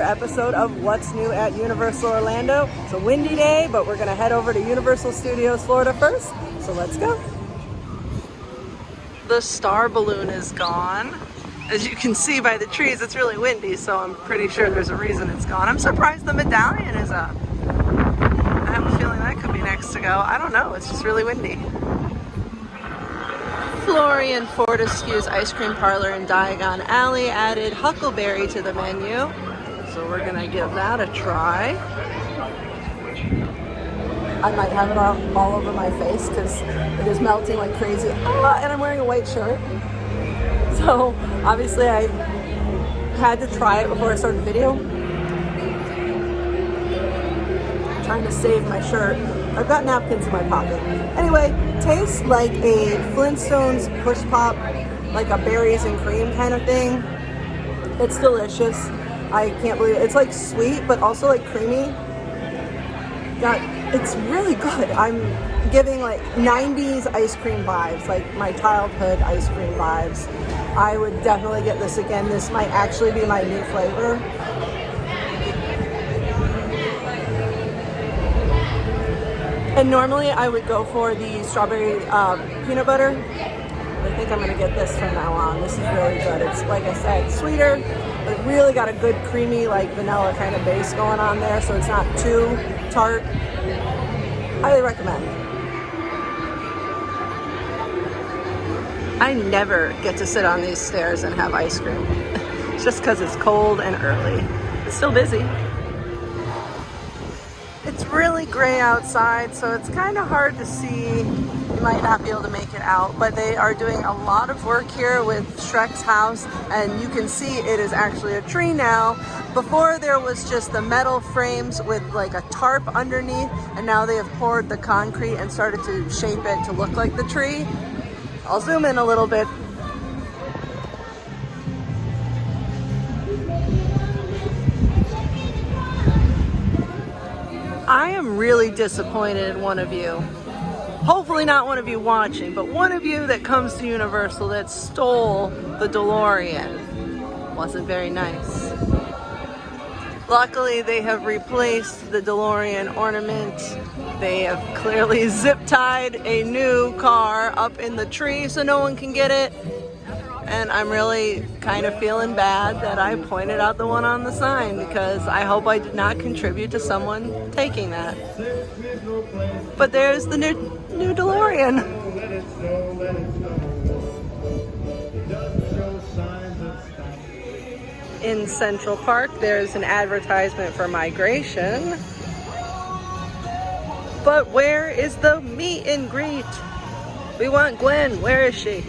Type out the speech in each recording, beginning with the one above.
episode of What's New at Universal Orlando. It's a windy day, but we're going to head over to Universal Studios Florida first. So let's go. The star balloon is gone. As you can see by the trees, it's really windy, so I'm pretty sure there's a reason it's gone. I'm surprised the medallion is up. I have a feeling that could be next to go. I don't know, it's just really windy. Florian Fortescue's Ice Cream Parlor in Diagon Alley added Huckleberry to the menu. So we're gonna give that a try. I might have it all over my face because it is melting like crazy. And I'm wearing a white shirt. So obviously I had to try it before I started the video. I'm trying to save my shirt. I've got napkins in my pocket. Anyway, tastes like a Flintstones push pop, like a berries and cream kind of thing. It's delicious. I can't believe it. It's like sweet, but also like creamy. It's really good. I'm giving like 90s ice cream vibes, like my childhood ice cream vibes. I would definitely get this again. This might actually be my new flavor. And normally I would go for the strawberry peanut butter. I think I'm gonna get this from now on. This is really good. It's, like I said, sweeter, but really got a good creamy, like vanilla kind of base going on there, so it's not too tart. Highly recommend. I never get to sit on these stairs and have ice cream. It's just because it's cold and early. It's still busy. It's really gray outside, so it's kind of hard to see. You might not be able to make it out, but they are doing a lot of work here with Shrek's house, and you can see it is actually a tree now. Before there was just the metal frames with like a tarp underneath, and now they have poured the concrete and started to shape it to look like the tree. I'll zoom in a little bit. I am really disappointed in one of you. Hopefully not one of you watching, but one of you that comes to Universal that stole the DeLorean. Wasn't very nice. Luckily, they have replaced the DeLorean ornament. They have clearly zip-tied a new car up in the tree so no one can get it. And I'm really kind of feeling bad that I pointed out the one on the sign because I hope I did not contribute to someone taking that. But there's the new DeLorean. In Central Park, there's an advertisement for migration. But where is the meet and greet? We want Gwen. Where is she?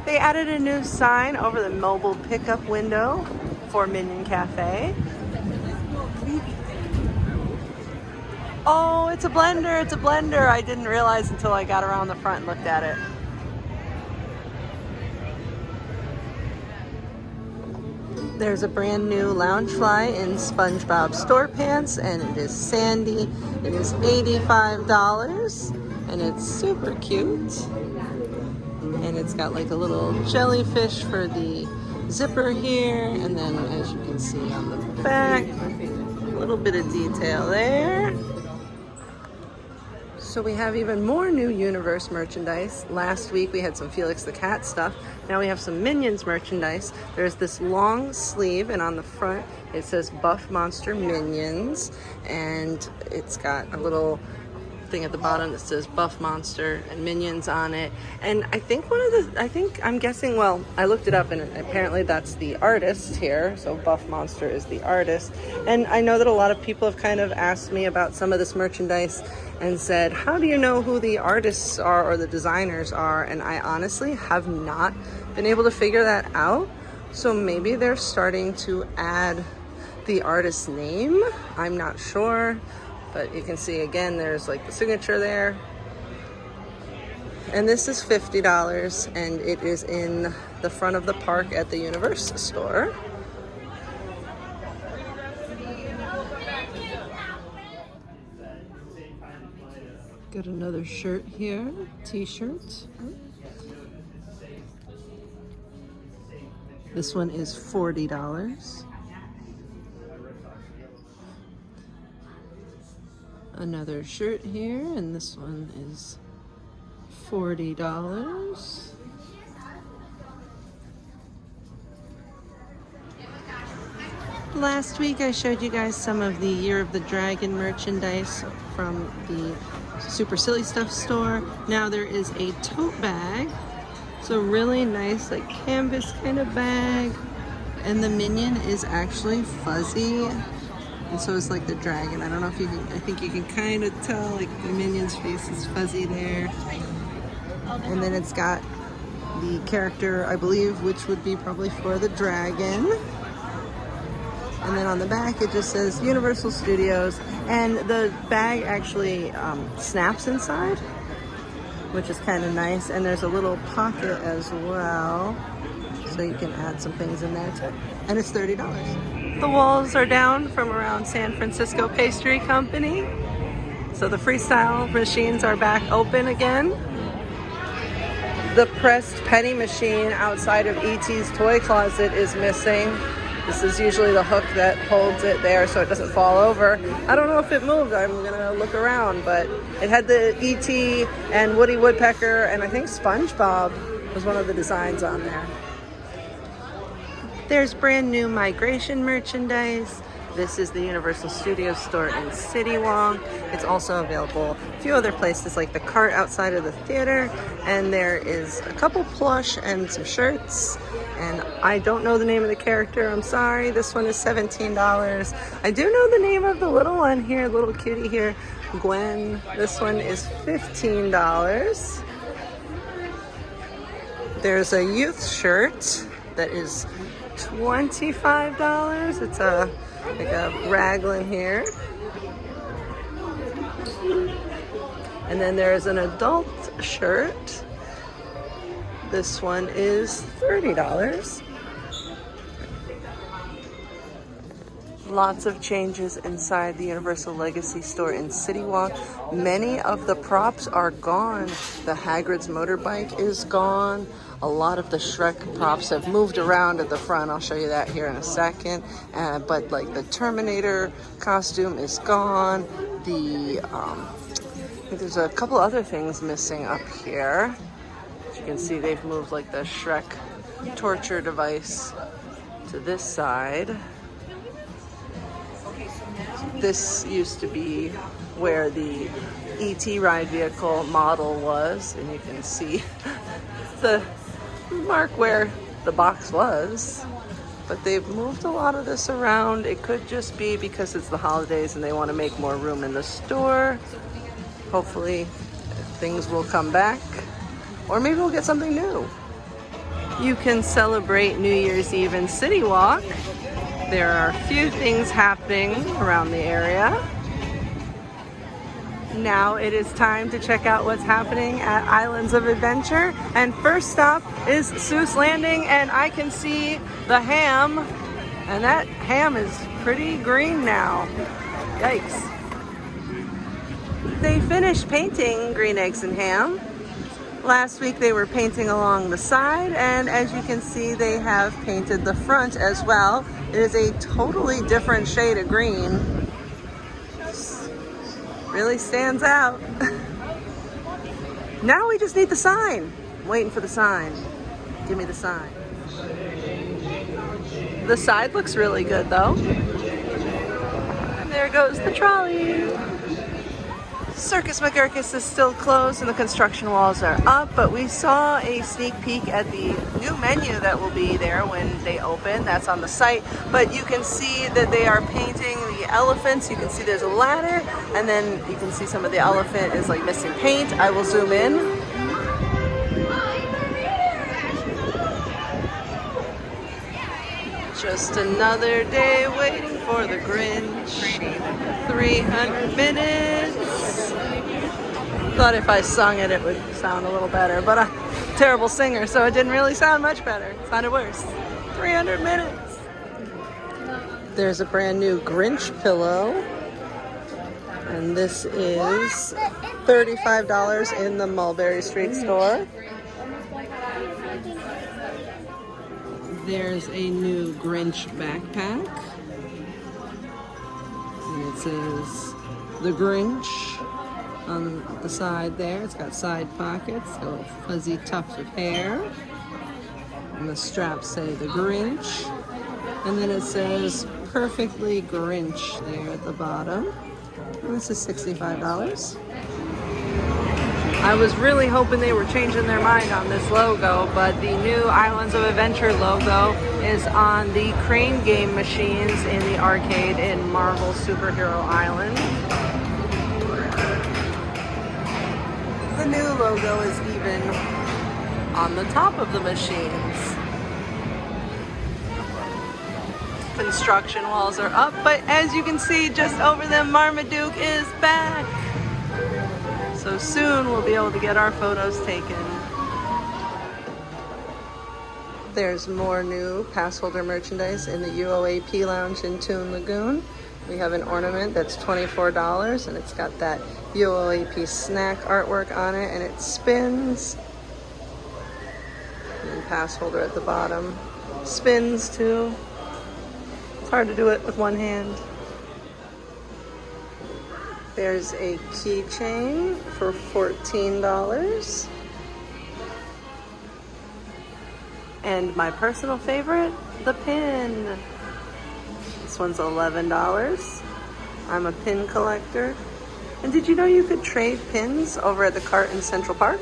They added a new sign over the mobile pickup window for Minion Cafe. Oh, it's a blender, it's a blender. I didn't realize until I got around the front and looked at it. There's a brand new Loungefly in SpongeBob Store Pants, and it is Sandy. It is $85, and it's super cute. And it's got like a little jellyfish for the zipper here, and then as you can see on the back, a little bit of detail there. So we have even more new Universe merchandise. Last week we had some Felix the Cat stuff. Now we have some Minions merchandise. There's this long sleeve, and on the front it says Buff Monster Minions, and it's got a little thing at the bottom that says Buff Monster and Minions on it. And I think I'm guessing, well, I looked it up and apparently that's the artist here. So Buff Monster is the artist. And I know that a lot of people have kind of asked me about some of this merchandise and said, how do you know who the artists are or the designers are? And I honestly have not been able to figure that out. So maybe they're starting to add the artist's name. I'm not sure. But you can see again, there's like the signature there. And this is $50, and it is in the front of the park at the Universe store. Got another shirt here, t-shirt. This one is $40. Another shirt here, and this one is $40. Last week I showed you guys some of the Year of the Dragon merchandise from the Super Silly Stuff store. Now there is a tote bag. It's a really nice like canvas kind of bag. And the minion is actually fuzzy. And so is like the dragon. I don't know if you can, I think you can kind of tell like the minion's face is fuzzy there. And then it's got the character, I believe, which would be probably for the dragon. And then on the back it just says Universal Studios, and the bag actually snaps inside, which is kind of nice. And there's a little pocket as well, so you can add some things in there too. And it's $30. The walls are down from around San Francisco Pastry Company. So the freestyle machines are back open again. The pressed penny machine outside of E.T.'s toy closet is missing. This is usually the hook that holds it there so it doesn't fall over. I don't know if it moved. I'm gonna look around, but it had the E.T. and Woody Woodpecker, and I think SpongeBob was one of the designs on there. There's brand new Migration merchandise. This is the Universal Studios store in City Walk. It's also available a few other places like the cart outside of the theater. And there is a couple plush and some shirts. And I don't know the name of the character, I'm sorry. This one is $17. I do know the name of the little one here, little cutie here, Gwen. This one is $15. There's a youth shirt that is $25. It's like a raglan here. And then there's an adult shirt. This one is $30. Lots of changes inside the Universal Legacy store in City Walk. Many of the props are gone. The Hagrid's motorbike is gone. A lot of the Shrek props have moved around at the front. I'll show you that here in a second. But like the Terminator costume is gone. There's a couple other things missing up here. As you can see, they've moved like the Shrek torture device to this side. This used to be where the E.T. ride vehicle model was, and you can see the mark where the box was. But they've moved a lot of this around. It could just be because it's the holidays and they want to make more room in the store. Hopefully things will come back, or maybe we'll get something new. You can celebrate New Year's Eve in City Walk. There are a few things happening around the area. Now it is time to check out what's happening at Islands of Adventure. And first stop is Seuss Landing, and I can see the ham. And that ham is pretty green now. Yikes. They finished painting Green Eggs and Ham. Last week they were painting along the side, and as you can see they have painted the front as well. It is a totally different shade of green. Really stands out. Now we just need the sign. I'm waiting for the sign. Give me the sign. The side looks really good though. And there goes the trolley. Circus McGurkus is still closed and the construction walls are up, but we saw a sneak peek at the new menu that will be there when they open. That's on the site, but you can see that they are painting the elephants. You can see there's a ladder, and then you can see some of the elephant is like missing paint. I will zoom in. Just another day waiting for the Grinch. 300 minutes. Thought if I sung it, it would sound a little better, but I'm a terrible singer, so it didn't really sound much better. It sounded worse. 300 minutes. There's a brand new Grinch pillow, and this is $35 in the Mulberry Street store. There's a new Grinch backpack. And it says the Grinch on the side there. It's got side pockets, a little fuzzy tuft of hair. And the straps say the Grinch. And then it says Perfectly Grinch there at the bottom. And this is $65. I was really hoping they were changing their mind on this logo, but the new Islands of Adventure logo is on the crane game machines in the arcade in Marvel Superhero Island. The new logo is even on the top of the machines. Construction walls are up, but as you can see just over them, Marmaduke is back. So soon we'll be able to get our photos taken. There's more new pass holder merchandise in the UOAP Lounge in Toon Lagoon. We have an ornament that's $24 and it's got that UOAP snack artwork on it and it spins. And pass holder at the bottom spins too. It's hard to do it with one hand. There's a keychain for $14. And my personal favorite, the pin. This one's $11. I'm a pin collector. And did you know you could trade pins over at the cart in Central Park?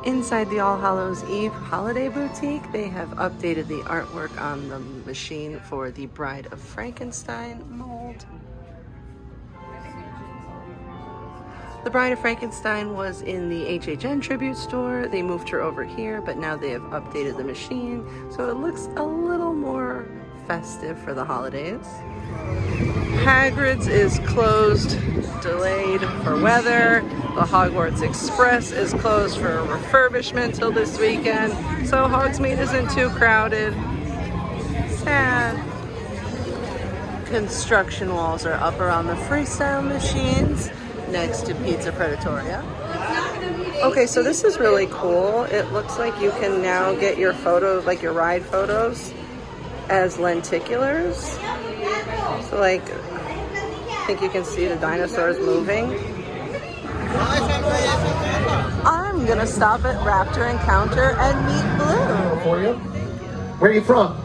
Inside the All Hallows Eve Holiday Boutique, they have updated the artwork on the machine for the Bride of Frankenstein mold. The Bride of Frankenstein was in the HHN tribute store. They moved her over here, but now they have updated the machine, so it looks a little more festive for the holidays. Hagrid's is closed, delayed for weather. The Hogwarts Express is closed for refurbishment till this weekend, so Hogsmeade isn't too crowded. Sad. Construction walls are up around the freestyle machines next to Pizza Predatoria. Okay, so this is really cool. It looks like you can now get your photos, like your ride photos, as lenticulars. So like, I think you can see the dinosaurs moving. I'm gonna stop at Raptor Encounter and meet Blue. For you. Where are you from?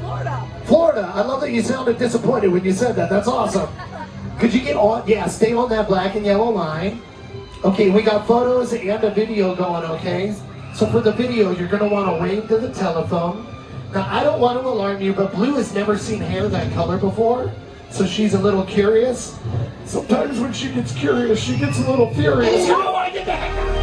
Florida. Florida. I love that you sounded disappointed when you said that. That's awesome. Could you get on? Yeah, stay on that black and yellow line. Okay, we got photos and a video going, okay? So for the video, you're gonna wanna wave to the telephone. Now, I don't want to alarm you, but Blue has never seen hair that color before, so she's a little curious. Sometimes when she gets curious, she gets a little furious. You don't want to get that.